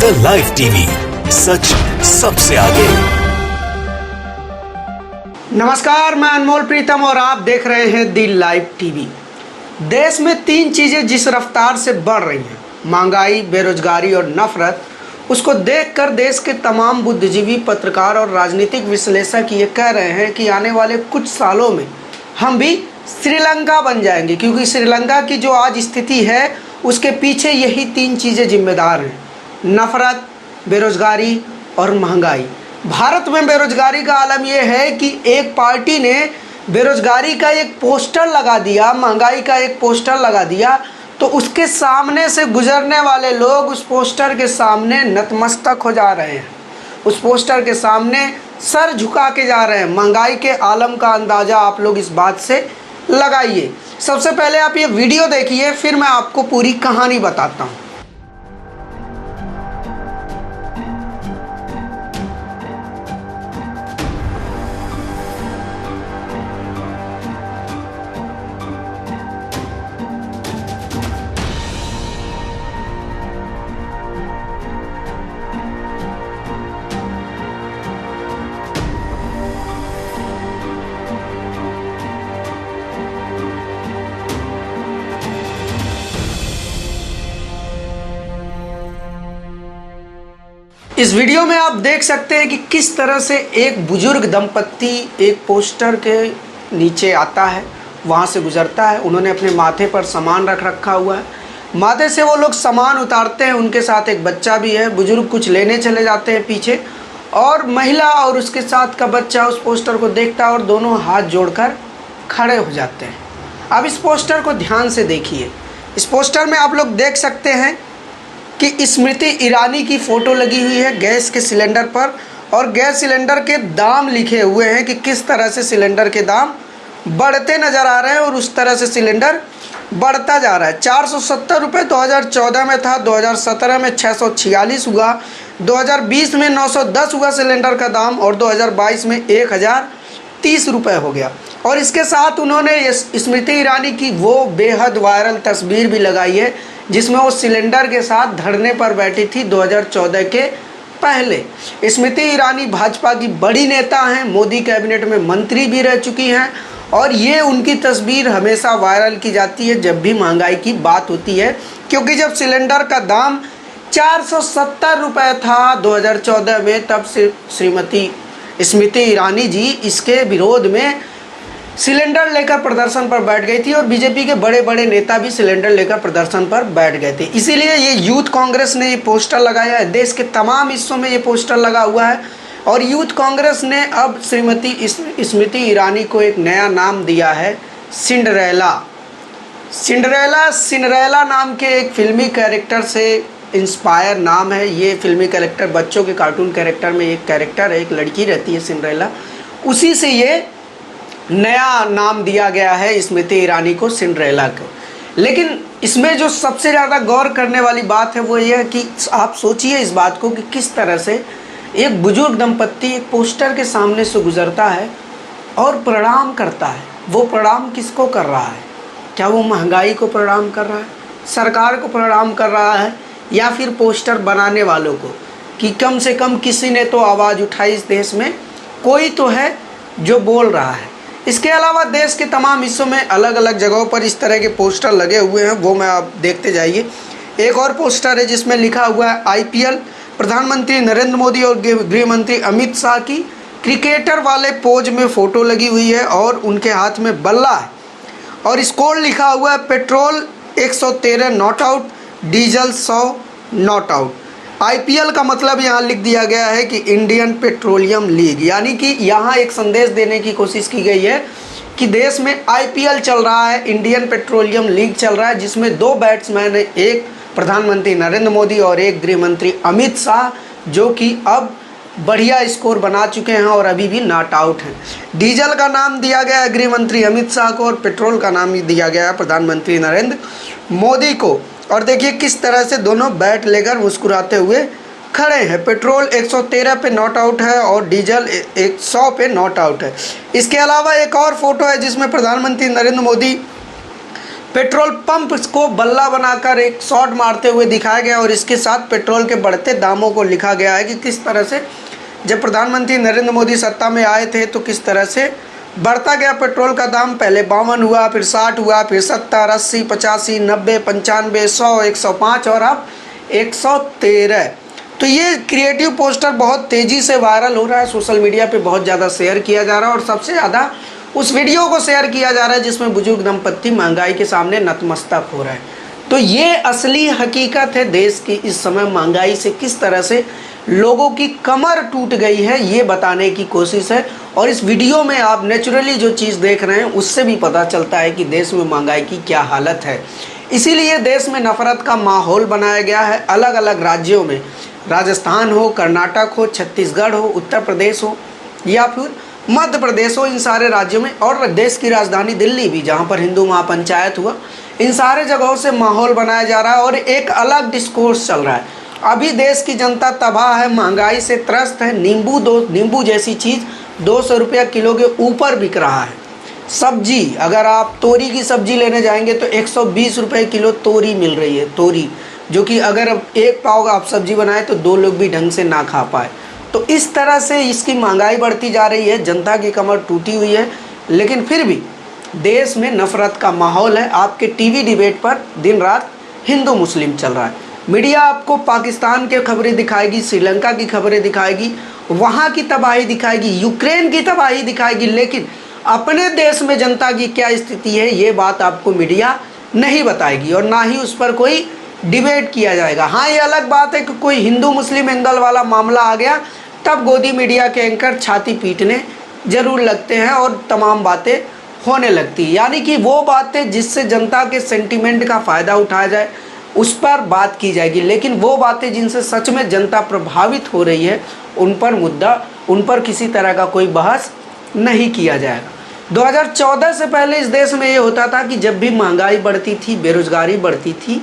The live TV, सच सबसे आगे। नमस्कार, मैं अनमोल प्रीतम और आप देख रहे हैं दी लाइव टीवी। देश में तीन चीज़ें जिस रफ्तार से बढ़ रही हैं, महंगाई, बेरोजगारी और नफरत, उसको देखकर देश के तमाम बुद्धिजीवी, पत्रकार और राजनीतिक विश्लेषक ये कह रहे हैं कि आने वाले कुछ सालों में हम भी श्रीलंका बन जाएंगे, क्योंकि श्रीलंका की जो आज स्थिति है उसके पीछे यही तीन चीज़ें जिम्मेदार हैं: नफरत, बेरोजगारी और महंगाई। भारत में बेरोजगारी का आलम यह है कि एक पार्टी ने बेरोजगारी का एक पोस्टर लगा दिया, महंगाई का एक पोस्टर लगा दिया, तो उसके सामने से गुजरने वाले लोग उस पोस्टर के सामने नतमस्तक हो जा रहे हैं, उस पोस्टर के सामने सर झुका के जा रहे हैं। महंगाई के आलम का अंदाज़ा आप लोग इस बात से लगाइए। सबसे पहले आप ये वीडियो देखिए, फिर मैं आपको पूरी कहानी बताता हूँ। इस वीडियो में आप देख सकते हैं कि किस तरह से एक बुजुर्ग दंपत्ति एक पोस्टर के नीचे आता है, वहाँ से गुजरता है। उन्होंने अपने माथे पर सामान रख रखा हुआ है, माथे से वो लोग सामान उतारते हैं। उनके साथ एक बच्चा भी है। बुजुर्ग कुछ लेने चले जाते हैं पीछे, और महिला और उसके साथ का बच्चा उस पोस्टर को देखता है और दोनों हाथ जोड़कर खड़े हो जाते हैं। अब इस पोस्टर को ध्यान से देखिए। इस पोस्टर में आप लोग देख सकते हैं कि स्मृति ईरानी की फ़ोटो लगी हुई है गैस के सिलेंडर पर, और गैस सिलेंडर के दाम लिखे हुए हैं कि किस तरह से सिलेंडर के दाम बढ़ते नज़र आ रहे हैं, और उस तरह से सिलेंडर बढ़ता जा रहा है। 470 रुपये 2014 में था, 2017 में 646 हुआ, 2020 में 910 हुआ सिलेंडर का दाम, और 2022 में 1030 रुपये हो गया। और इसके साथ उन्होंने स्मृति ईरानी की वो बेहद वायरल तस्वीर भी लगाई है जिसमें वो सिलेंडर के साथ धरने पर बैठी थी 2014 के पहले। स्मृति ईरानी भाजपा की बड़ी नेता हैं, मोदी कैबिनेट में मंत्री भी रह चुकी हैं, और ये उनकी तस्वीर हमेशा वायरल की जाती है जब भी महंगाई की बात होती है, क्योंकि जब सिलेंडर का दाम 470 रुपये था 2014 में, तब से श्रीमती स्मृति ईरानी जी इसके विरोध में सिलेंडर लेकर प्रदर्शन पर बैठ गई थी, और बीजेपी के बड़े बड़े नेता भी सिलेंडर लेकर प्रदर्शन पर बैठ गए थे। इसीलिए ये यूथ कांग्रेस ने ये पोस्टर लगाया है। देश के तमाम हिस्सों में ये पोस्टर लगा हुआ है, और यूथ कांग्रेस ने अब श्रीमती स्मृति ईरानी को एक नया नाम दिया है, सिंड्रेला। सिंड्रेला नाम के एक फिल्मी कैरेक्टर से इंस्पायर नाम है। ये फिल्मी कैरेक्टर बच्चों के कार्टून कैरेक्टर में एक कैरेक्टर है, एक लड़की रहती है सिंड्रेला, उसी से ये नया नाम दिया गया है स्मृति ईरानी को, सिंड्रेला को। लेकिन इसमें जो सबसे ज़्यादा गौर करने वाली बात है वो ये है कि आप सोचिए इस बात को कि किस तरह से एक बुजुर्ग दंपत्ति एक पोस्टर के सामने से गुजरता है और प्रणाम करता है। वो प्रणाम किसको कर रहा है? क्या वो महंगाई को प्रणाम कर रहा है, सरकार को प्रणाम कर रहा है, या फिर पोस्टर बनाने वालों को, कि कम से कम किसी ने तो आवाज़ उठाई, इस देश में कोई तो है जो बोल रहा है। इसके अलावा देश के तमाम हिस्सों में अलग अलग जगहों पर इस तरह के पोस्टर लगे हुए हैं, वो मैं आप देखते जाइए। एक और पोस्टर है जिसमें लिखा हुआ है IPL, प्रधानमंत्री नरेंद्र मोदी और गृह मंत्री अमित शाह की क्रिकेटर वाले पोज में फ़ोटो लगी हुई है, और उनके हाथ में बल्ला है, और स्कोर लिखा हुआ है petrol 113 not out, diesel 100 not out. IPL का मतलब यहाँ लिख दिया गया है कि इंडियन पेट्रोलियम लीग, यानी कि यहाँ एक संदेश देने की कोशिश की गई है कि देश में IPL चल रहा है, इंडियन पेट्रोलियम लीग चल रहा है, जिसमें दो बैट्समैन हैं, एक प्रधानमंत्री नरेंद्र मोदी और एक गृह मंत्री अमित शाह, जो कि अब बढ़िया स्कोर बना चुके हैं और अभी भी नॉट आउट हैं। डीजल का नाम दिया गया है गृह मंत्री अमित शाह को, और पेट्रोल का नाम दिया गया है प्रधानमंत्री नरेंद्र मोदी को। और देखिए किस तरह से दोनों बैट लेकर मुस्कुराते हुए खड़े हैं। पेट्रोल 113 पे नॉट आउट है और डीजल 100 पे नॉट आउट है। इसके अलावा एक और फोटो है जिसमें प्रधानमंत्री नरेंद्र मोदी पेट्रोल पंप को बल्ला बनाकर एक शॉट मारते हुए दिखाया गया और इसके साथ पेट्रोल के बढ़ते दामों को लिखा गया है कि किस तरह से जब प्रधानमंत्री नरेंद्र मोदी सत्ता में आए थे तो किस तरह से बढ़ता गया पेट्रोल का दाम। पहले 52 हुआ, फिर 60 हुआ, फिर 70, 80, 85, 90, 95, 100, 105 और अब 113। तो ये क्रिएटिव पोस्टर बहुत तेज़ी से वायरल हो रहा है, सोशल मीडिया पे बहुत ज़्यादा शेयर किया जा रहा है और सबसे ज़्यादा उस वीडियो को शेयर किया जा रहा है जिसमें बुजुर्ग दंपत्ति महंगाई के सामने नतमस्तक हो रहे हैं। तो ये असली हकीकत है देश की इस समय महंगाई से किस तरह से लोगों की कमर टूट गई है, ये बताने की कोशिश है। और इस वीडियो में आप नेचुरली जो चीज़ देख रहे हैं उससे भी पता चलता है कि देश में महंगाई की क्या हालत है। इसीलिए देश में नफरत का माहौल बनाया गया है। अलग अलग राज्यों में, राजस्थान हो, कर्नाटक हो, छत्तीसगढ़ हो, उत्तर प्रदेश हो या फिर मध्य प्रदेश हो, इन सारे राज्यों में और देश की राजधानी दिल्ली भी जहाँ पर हिंदू महापंचायत हुआ, इन सारे जगहों से माहौल बनाया जा रहा है और एक अलग डिस्कोर्स चल रहा है। अभी देश की जनता तबाह है, महंगाई से त्रस्त है। नींबू जैसी चीज़ 200 रुपया किलो के ऊपर बिक रहा है। सब्जी, अगर आप तोरी की सब्जी लेने जाएंगे तो 120 रुपये किलो तोरी मिल रही है। तोरी जो कि अगर एक पाव आप सब्जी बनाए तो 2 लोग भी ढंग से ना खा पाए। तो इस तरह से इसकी महंगाई बढ़ती जा रही है, जनता की कमर टूटी हुई है, लेकिन फिर भी देश में नफरत का माहौल है। आपके टीवी डिबेट पर दिन रात हिंदू मुस्लिम चल रहा है। मीडिया आपको पाकिस्तान की खबरें दिखाएगी, श्रीलंका की खबरें दिखाएगी, वहाँ की तबाही दिखाएगी, यूक्रेन की तबाही दिखाएगी, लेकिन अपने देश में जनता की क्या स्थिति है ये बात आपको मीडिया नहीं बताएगी और ना ही उस पर कोई डिबेट किया जाएगा। हाँ, ये अलग बात है कि कोई हिंदू मुस्लिम एंगल वाला मामला आ गया तब गोदी मीडिया के एंकर छाती पीटने जरूर लगते हैं और तमाम बातें होने लगती है। यानी कि वो बातें जिससे जनता के सेंटीमेंट का फ़ायदा उठाया जाए उस पर बात की जाएगी, लेकिन वो बातें जिनसे सच में जनता प्रभावित हो रही है उन पर किसी तरह का कोई बहस नहीं किया जाएगा। 2014 से पहले इस देश में ये होता था कि जब भी महंगाई बढ़ती थी, बेरोजगारी बढ़ती थी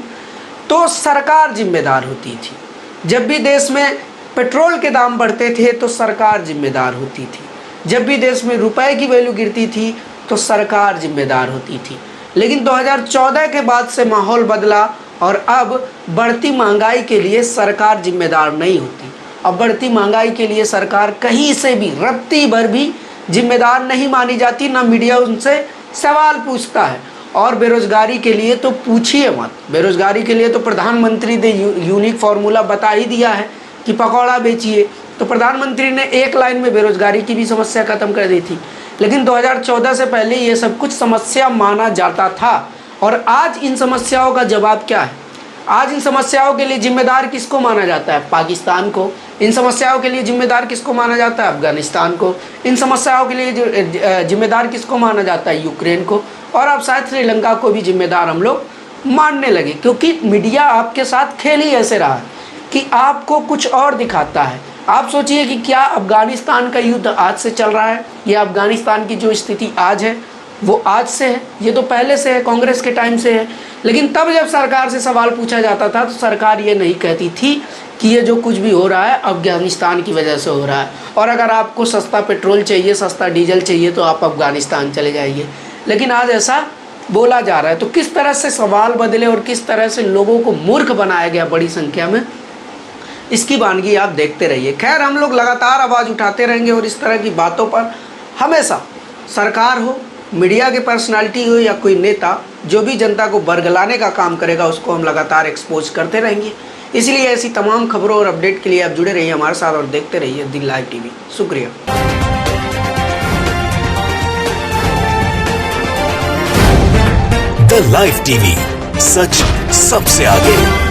तो सरकार जिम्मेदार होती थी। जब भी देश में पेट्रोल के दाम बढ़ते थे तो सरकार जिम्मेदार होती थी। जब भी देश में रुपए की वैल्यू गिरती थी तो सरकार जिम्मेदार होती थी। लेकिन 2014 के बाद से माहौल बदला और अब बढ़ती महंगाई के लिए सरकार जिम्मेदार नहीं होती। अब बढ़ती महंगाई के लिए सरकार कहीं से भी रत्ती भर भी जिम्मेदार नहीं मानी जाती, ना मीडिया उनसे सवाल पूछता है। और बेरोजगारी के लिए तो पूछिए मत। बेरोजगारी के लिए तो प्रधानमंत्री ने यूनिक फार्मूला बता ही दिया है कि पकौड़ा बेचिए, तो प्रधानमंत्री ने एक लाइन में बेरोजगारी की भी समस्या खत्म कर दी थी। लेकिन 2014 से पहले ये सब कुछ समस्या माना जाता था। और आज इन समस्याओं का जवाब क्या है? आज इन समस्याओं के लिए जिम्मेदार किसको माना जाता है? पाकिस्तान को। इन समस्याओं के लिए जिम्मेदार किसको माना जाता है? अफगानिस्तान को। इन समस्याओं के लिए जिम्मेदार किसको माना जाता है? यूक्रेन को। और अब शायद श्रीलंका को भी जिम्मेदार हम लोग मानने लगे, क्योंकि मीडिया आपके साथ खेल ही ऐसे रहा है कि आपको कुछ और दिखाता है। आप सोचिए कि क्या अफगानिस्तान का युद्ध आज से चल रहा है या अफगानिस्तान की जो स्थिति आज है वो आज से है? ये तो पहले से है, कांग्रेस के टाइम से है। लेकिन तब जब सरकार से सवाल पूछा जाता था तो सरकार ये नहीं कहती थी कि ये जो कुछ भी हो रहा है अफगानिस्तान की वजह से हो रहा है, और अगर आपको सस्ता पेट्रोल चाहिए, सस्ता डीजल चाहिए तो आप अफगानिस्तान चले जाइए। लेकिन आज ऐसा बोला जा रहा है। तो किस तरह से सवाल बदले और किस तरह से लोगों को मूर्ख बनाया गया बड़ी संख्या में, इसकी वानगी आप देखते रहिए। खैर, हम लोग लगातार आवाज़ उठाते रहेंगे और इस तरह की बातों पर हमेशा सरकार हो, मीडिया के पर्सनालिटी हो या कोई नेता, जो भी जनता को बरगलाने का काम करेगा उसको हम लगातार एक्सपोज करते रहेंगे। इसलिए ऐसी तमाम खबरों और अपडेट के लिए आप जुड़े रहिए हमारे साथ और देखते रहिए दी लाइव टीवी। शुक्रिया। द लाइव टीवी, सच सबसे आगे।